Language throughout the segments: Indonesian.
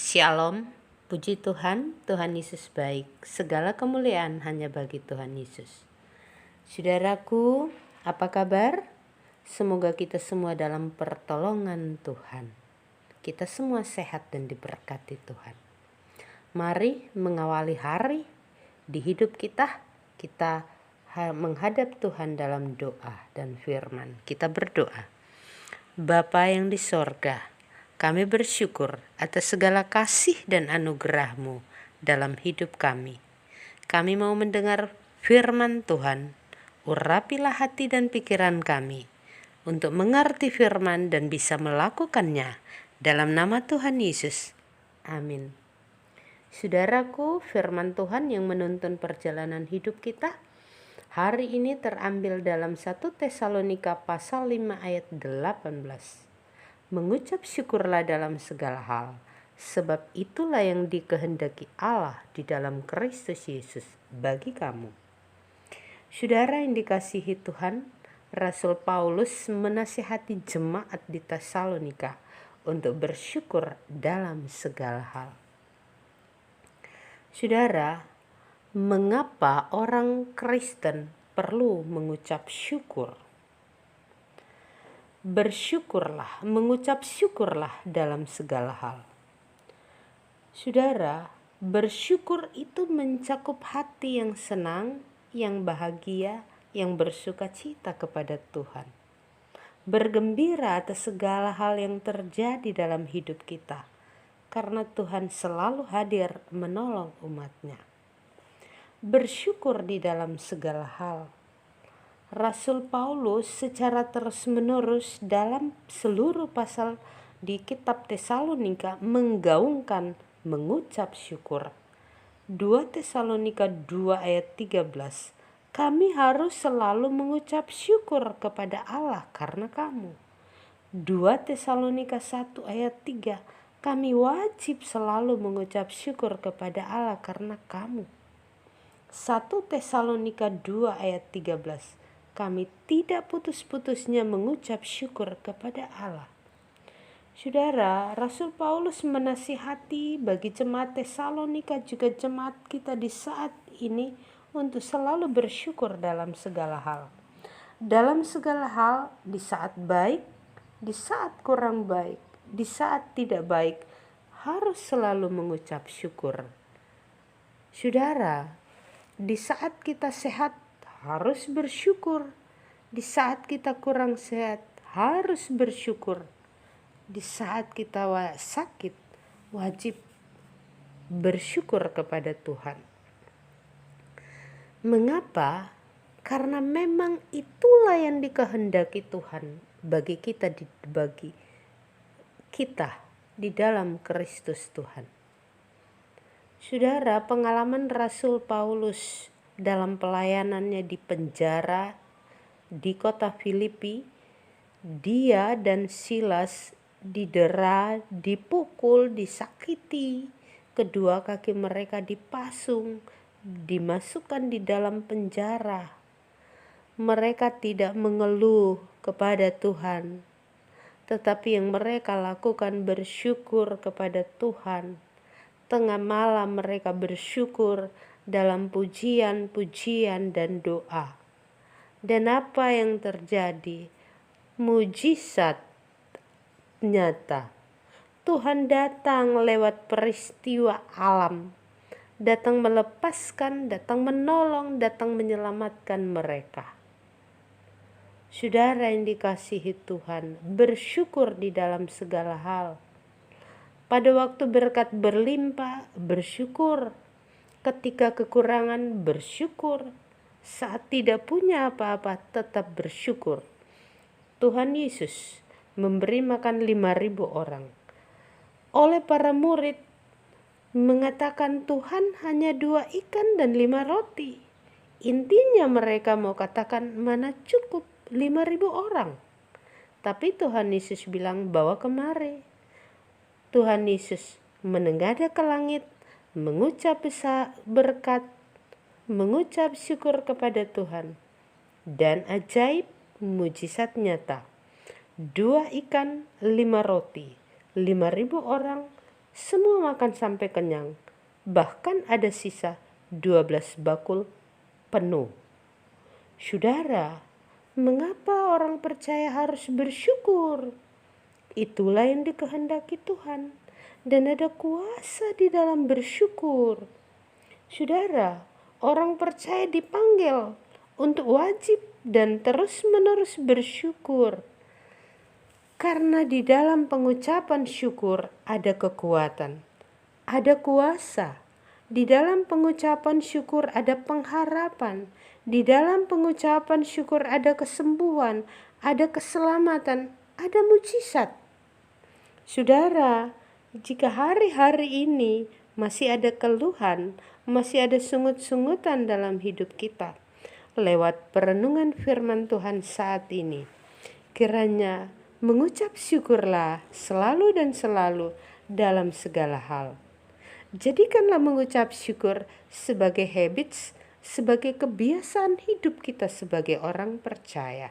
Shalom, puji Tuhan, Tuhan Yesus baik. Segala kemuliaan hanya bagi Tuhan Yesus. Saudaraku, apa kabar? Semoga kita semua dalam pertolongan Tuhan. Kita semua sehat dan diberkati Tuhan. Mari mengawali hari di hidup kita menghadap Tuhan dalam doa dan firman. Kita berdoa. Bapa yang di sorga, kami bersyukur atas segala kasih dan anugerah-Mu dalam hidup kami. Kami mau mendengar firman Tuhan. Urapilah hati dan pikiran kami untuk mengerti firman dan bisa melakukannya dalam nama Tuhan Yesus. Amin. Saudaraku, firman Tuhan yang menuntun perjalanan hidup kita hari ini terambil dalam 1 Tesalonika pasal 5 ayat 18. Mengucap syukurlah dalam segala hal, sebab itulah yang dikehendaki Allah di dalam Kristus Yesus bagi kamu. Saudara yang dikasihi Tuhan, Rasul Paulus menasihati jemaat di Tesalonika untuk bersyukur dalam segala hal. Saudara, mengapa orang Kristen perlu mengucap syukur? Bersyukurlah, mengucap syukurlah dalam segala hal. Saudara, bersyukur itu mencakup hati yang senang, yang bahagia, yang bersuka cita kepada Tuhan. Bergembira atas segala hal yang terjadi dalam hidup kita, karena Tuhan selalu hadir menolong umat-Nya. Bersyukur di dalam segala hal. Rasul Paulus secara terus-menerus dalam seluruh pasal di kitab Tesalonika menggaungkan mengucap syukur. 2 Tesalonika 2 ayat 13. Kami harus selalu mengucap syukur kepada Allah karena kamu. 2 Tesalonika 1 ayat 3. Kami wajib selalu mengucap syukur kepada Allah karena kamu. 1 Tesalonika 2 ayat 13. Kami tidak putus-putusnya mengucap syukur kepada Allah. Saudara, Rasul Paulus menasihati bagi jemaat Tesalonika juga jemaat kita di saat ini untuk selalu bersyukur dalam segala hal. Dalam segala hal, di saat baik, di saat kurang baik, di saat tidak baik, harus selalu mengucap syukur. Saudara, di saat kita sehat, harus bersyukur. Di saat kita kurang sehat, harus bersyukur. Di saat kita sakit, wajib bersyukur kepada Tuhan. Mengapa? Karena memang itulah yang dikehendaki Tuhan bagi kita di dalam Kristus Tuhan. Saudara, pengalaman Rasul Paulus dalam pelayanannya di penjara di kota Filipi, dia dan Silas didera, dipukul, disakiti, kedua kaki mereka dipasung, dimasukkan di dalam penjara. Mereka tidak mengeluh kepada Tuhan, tetapi yang mereka lakukan bersyukur kepada Tuhan. Tengah malam mereka bersyukur dalam pujian-pujian dan doa. Dan apa yang terjadi? Mujizat nyata. Tuhan datang lewat peristiwa alam. Datang melepaskan, datang menolong, datang menyelamatkan mereka. Saudara yang dikasihi Tuhan, bersyukur di dalam segala hal. Pada waktu berkat berlimpah, bersyukur. Ketika kekurangan, bersyukur. Saat tidak punya apa-apa, tetap bersyukur. Tuhan Yesus memberi makan 5.000 orang. Oleh para murid mengatakan Tuhan hanya 2 ikan dan 5 roti. Intinya mereka mau katakan mana cukup 5.000 orang. Tapi Tuhan Yesus bilang bawa kemari. Tuhan Yesus menengadah ke langit, mengucap berkat, mengucap syukur kepada Tuhan. Dan ajaib, mujizat nyata. 2 ikan, 5 roti. 5.000 orang Semua makan sampai kenyang. Bahkan ada sisa 12 bakul penuh. Saudara, mengapa orang percaya harus bersyukur? Itulah yang dikehendaki Tuhan, dan ada kuasa di dalam bersyukur. Saudara, orang percaya dipanggil untuk wajib dan terus-menerus bersyukur. Karena di dalam pengucapan syukur ada kekuatan, ada kuasa. Di dalam pengucapan syukur ada pengharapan. Di dalam pengucapan syukur ada kesembuhan, ada keselamatan, ada mujizat. Saudara, jika hari-hari ini masih ada keluhan, masih ada sungut-sungutan dalam hidup kita, lewat perenungan firman Tuhan saat ini, kiranya mengucap syukurlah selalu dan selalu dalam segala hal. Jadikanlah mengucap syukur sebagai habits, sebagai kebiasaan hidup kita sebagai orang percaya.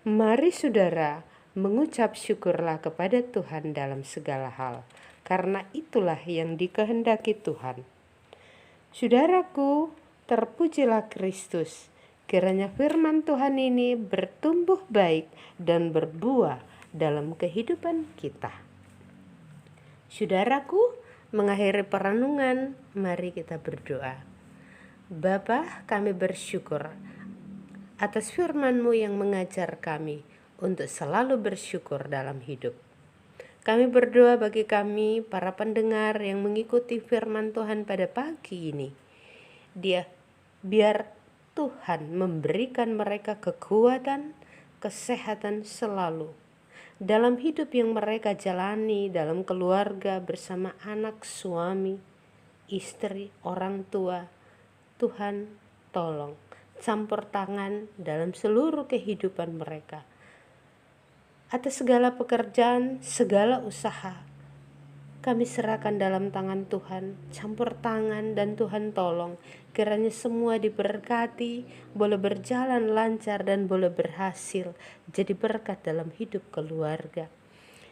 Mari saudara, mengucap syukurlah kepada Tuhan dalam segala hal, karena itulah yang dikehendaki Tuhan. Saudaraku, terpujilah Kristus. Kiranya firman Tuhan ini bertumbuh baik dan berbuah dalam kehidupan kita. Saudaraku, mengakhiri perenungan, mari kita berdoa. Bapa, kami bersyukur atas firman-Mu yang mengajar kami untuk selalu bersyukur dalam hidup. Kami berdoa bagi kami, para pendengar yang mengikuti firman Tuhan pada pagi ini. Biar Tuhan memberikan mereka kekuatan, kesehatan selalu dalam hidup yang mereka jalani, dalam keluarga bersama anak, suami, istri, orang tua. Tuhan tolong campur tangan dalam seluruh kehidupan mereka. Atas segala pekerjaan, segala usaha, kami serahkan dalam tangan Tuhan, campur tangan dan Tuhan tolong. Kiranya semua diberkati, boleh berjalan lancar dan boleh berhasil, jadi berkat dalam hidup keluarga.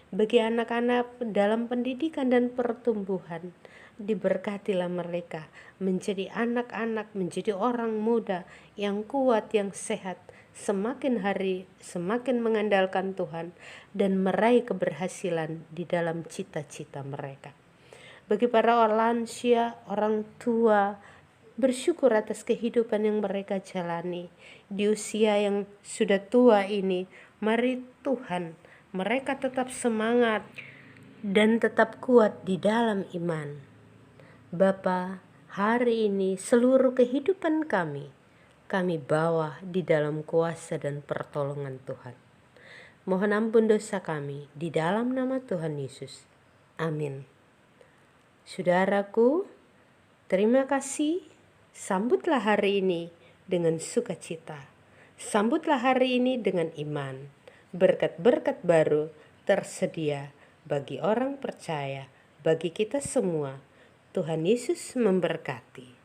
Bagi anak-anak dalam pendidikan dan pertumbuhan, diberkatilah mereka menjadi anak-anak, menjadi orang muda yang kuat, yang sehat, semakin hari semakin mengandalkan Tuhan dan meraih keberhasilan di dalam cita-cita mereka. Bagi para orang lansia, orang tua, bersyukur atas kehidupan yang mereka jalani di usia yang sudah tua ini. Mari Tuhan, mereka tetap semangat dan tetap kuat di dalam iman. Bapa, hari ini seluruh kehidupan kami bawa di dalam kuasa dan pertolongan Tuhan. Mohon ampun dosa kami di dalam nama Tuhan Yesus. Amin. Saudaraku, terima kasih. Sambutlah hari ini dengan sukacita. Sambutlah hari ini dengan iman. Berkat-berkat baru tersedia bagi orang percaya, bagi kita semua. Tuhan Yesus memberkati.